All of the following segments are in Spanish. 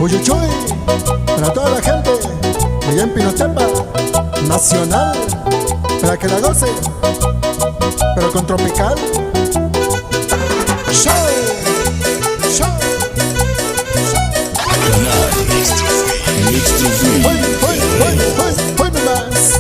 Uyuchuy, para toda la gente allá en Pinotepa Nacional, para que la goce, pero con tropical. Show, show, Canal voy más.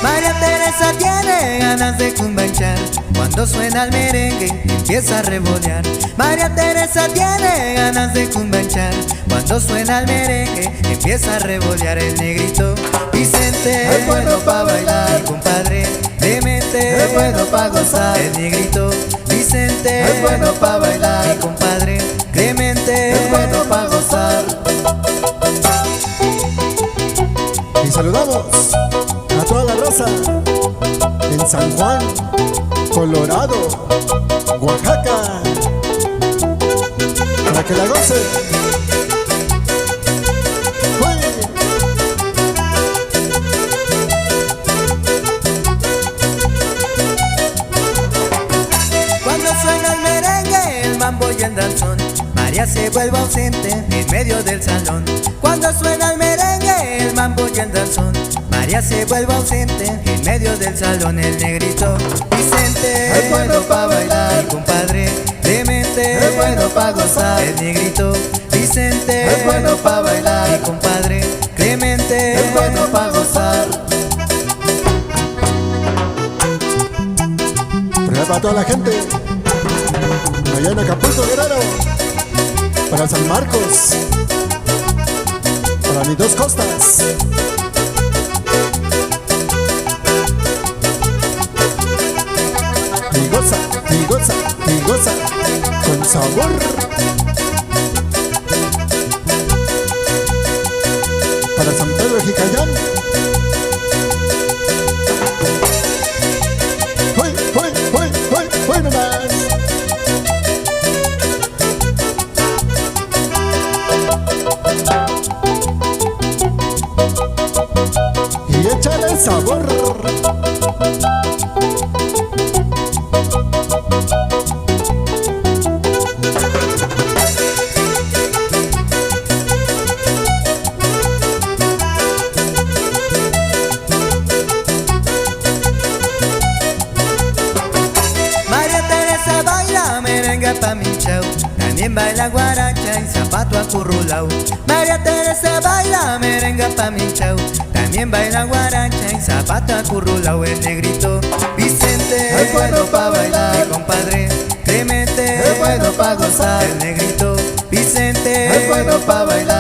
María Teresa tiene ganas de cumbanchar. Cuando suena el merengue empieza a revolear. María Teresa tiene ganas de cumbanchar. Cuando suena el merengue empieza a revolear. El negrito Vicente es bueno pa' bailar, compadre Demente es bueno pa' gozar. El negrito Vicente es bueno pa' bailar, compadre Demente es bueno pa' gozar. Y saludamos a toda la raza en San Juan, Colorado, Oaxaca, para que la goce. Cuando suena el merengue, el mambo y el danzón, María se vuelve ausente en medio del salón. Cuando suena el merengue, el mambo y el danzón, María se vuelve ausente en medio del salón. El negrito Vicente es bueno pa' bailar, mi compadre Demente es bueno pa' gozar. El negrito Vicente es bueno pa' bailar, mi compadre Clemente es bueno pa' gozar. Para toda la gente allá en Acapulco, Guerrero, para San Marcos, para mis dos costas. Y goza, y goza, y goza con sabor. Para San Pedro de Jicayán. ¡Hoy nomás! Y échale sabor. Pa' mi chau, también baila guaracha y zapato acurrulao. María Teresa baila merenga pa' mi chau, también baila guaracha y zapato acurrulao. El negrito Vicente es bueno pa' bailar, mi compadre Clemente es bueno pa' gozar. El negrito Vicente es bueno pa' bailar.